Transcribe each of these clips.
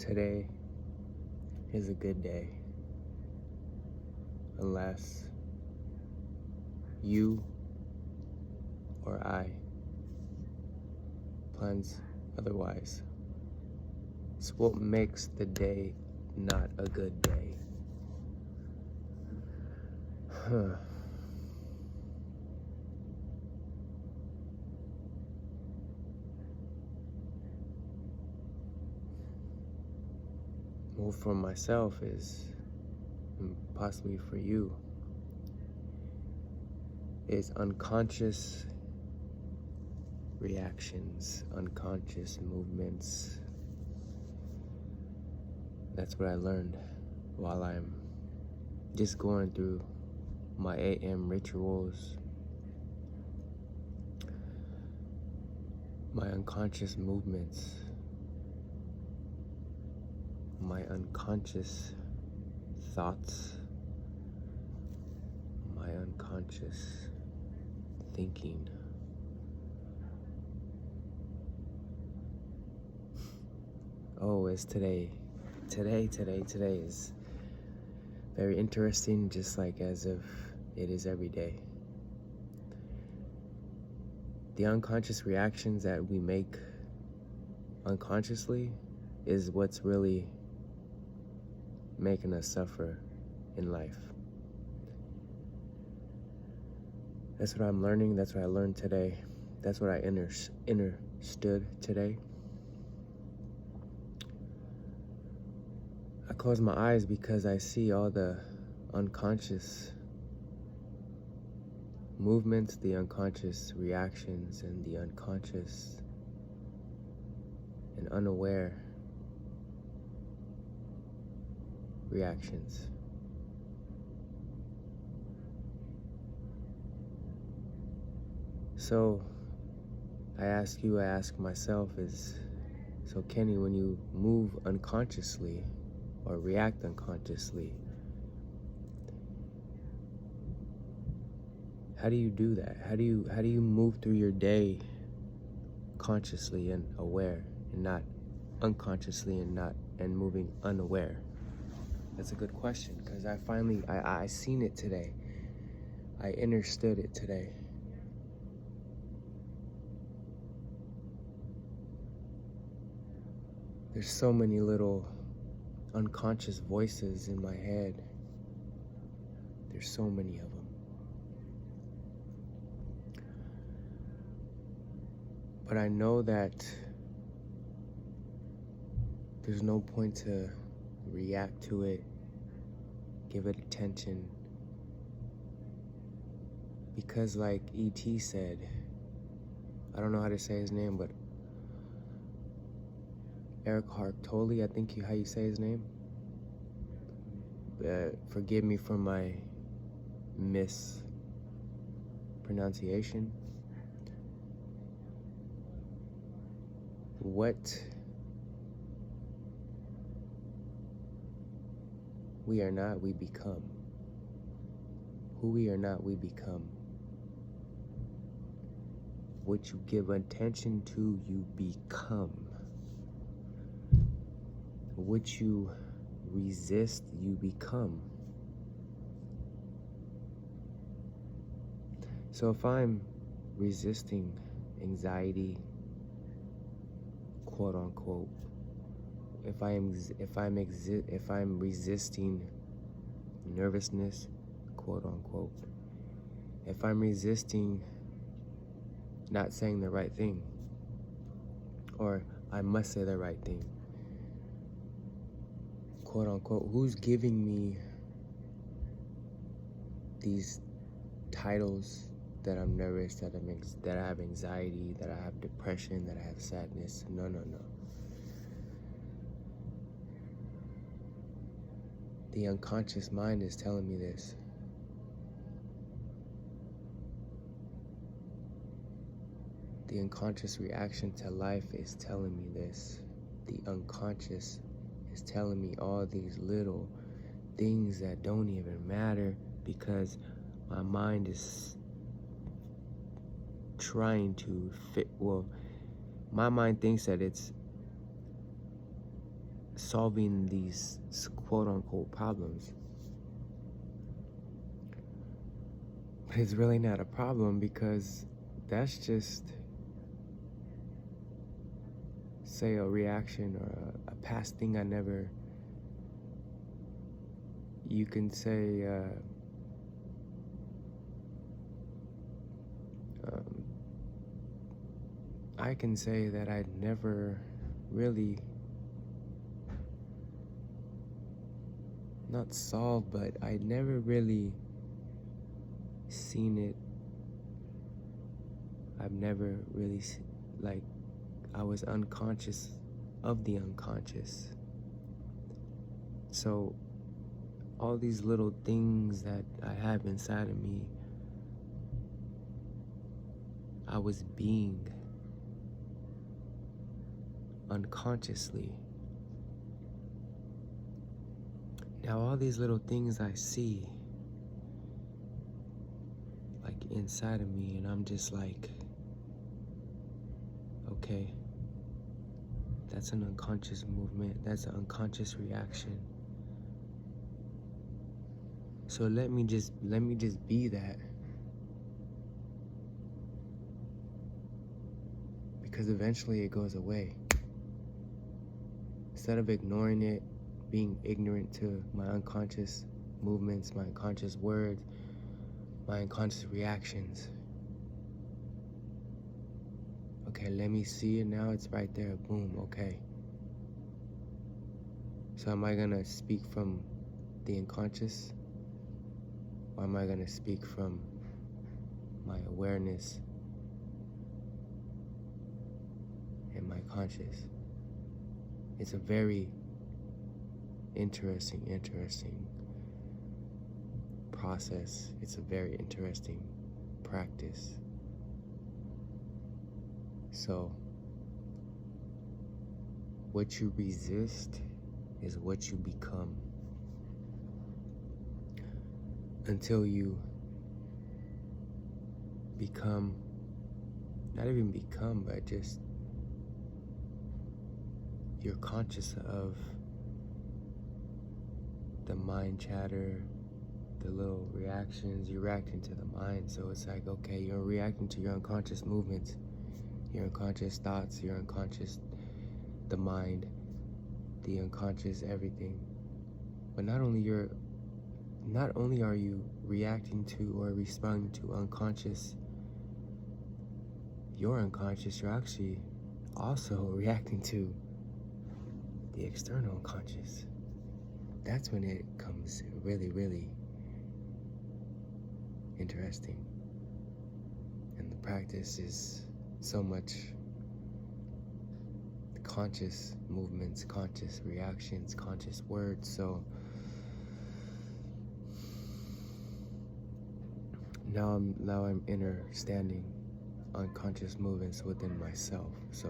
Today is a good day, unless you or I plans otherwise. It's what makes the day not a good day. Well, for myself is, and possibly for you, is unconscious reactions, unconscious movements. That's what I learned while I'm just going through my AM rituals, my unconscious movements, my unconscious thoughts, my unconscious thinking. Oh, it's today. Today is very interesting, just like as if it is every day. The unconscious reactions that we make unconsciously is what's really making us suffer in life. That's what I'm learning. That's what I learned today. That's what I understood today. I close my eyes because I see all the unconscious movements, the unconscious reactions, and the unconscious and unaware reactions. So I ask myself so Kenny, when you move unconsciously or react unconsciously, how do you do that? How do you move through your day consciously and aware, and not unconsciously and moving unaware? That's a good question, because I seen it today. I understood it today. There's so many little unconscious voices in my head. There's so many of them. But I know that there's no point to react to it, give it attention, because like E.T. said, I don't know how to say his name, but Eric Hartoli, I think how you say his name. Forgive me for my mispronunciation. What we are not, we become. Who we are not, we become. What you give attention to, you become. What you resist, you become. So if I'm resisting anxiety, quote unquote, if I'm resisting nervousness, quote unquote, if I'm resisting not saying the right thing, or I must say the right thing, quote unquote, who's giving me these titles that I'm nervous, that I have anxiety, that I have depression, that I have sadness? No. The unconscious mind is telling me this. The unconscious reaction to life is telling me this. The unconscious is telling me all these little things that don't even matter, because my mind is trying to fit. Well, my mind thinks that it's solving these quote-unquote problems. But it's really not a problem, because that's just, say, a reaction or a past thing I never, you can say, I can say that I'd never really, not solved, but I'd never really seen it. I've never really, like, I was unconscious of the unconscious. So all these little things that I have inside of me, I was being unconsciously. Now all these little things I see, like, inside of me, and I'm just like, okay, that's an unconscious movement, that's an unconscious reaction. So let me just be that. Because eventually it goes away. Instead of ignoring it, being ignorant to my unconscious movements, my unconscious words, my unconscious reactions. Okay, let me see it now, it's right there, boom, okay. So am I gonna speak from the unconscious? Or am I gonna speak from my awareness and my conscious? It's a very interesting process. It's a very interesting practice. So, what you resist is what you become. Until you become, not even become, but just you're conscious of the mind chatter, the little reactions, you're reacting to the mind. So it's like, okay, you're reacting to your unconscious movements, your unconscious thoughts, your unconscious, the mind, the unconscious everything. But not only are you reacting to or responding to unconscious, your unconscious, you're actually also reacting to the external unconscious. That's when it comes really, really interesting. And the practice is so much conscious movements, conscious reactions, conscious words. So now I'm understanding unconscious movements within myself. So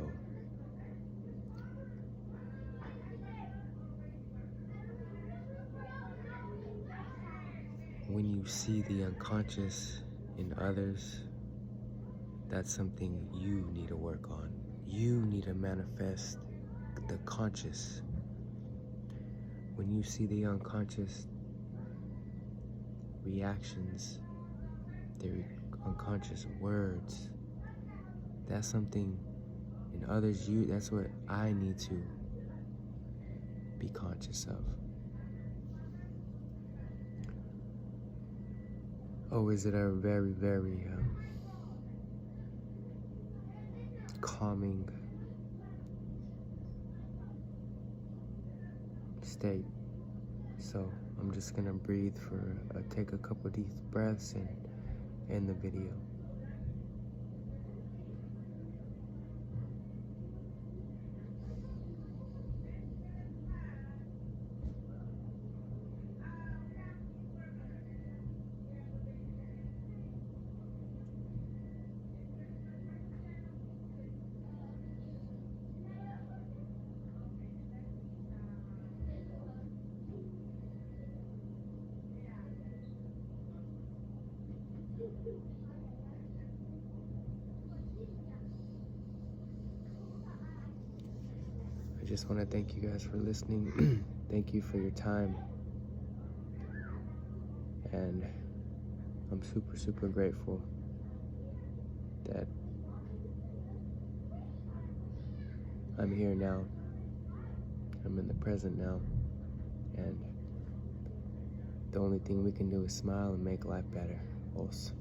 when you see the unconscious in others, that's something you need to work on. You need to manifest the conscious. When you see the unconscious reactions, the unconscious words, that's something in others, that's what I need to be conscious of. Oh, is it a very, very calming state. So I'm just gonna breathe take a couple deep breaths and end the video. I just want to thank you guys for listening. Thank you for your time. And I'm super, super grateful that I'm here now. I'm in the present now. And the only thing we can do is smile and make life better. Os.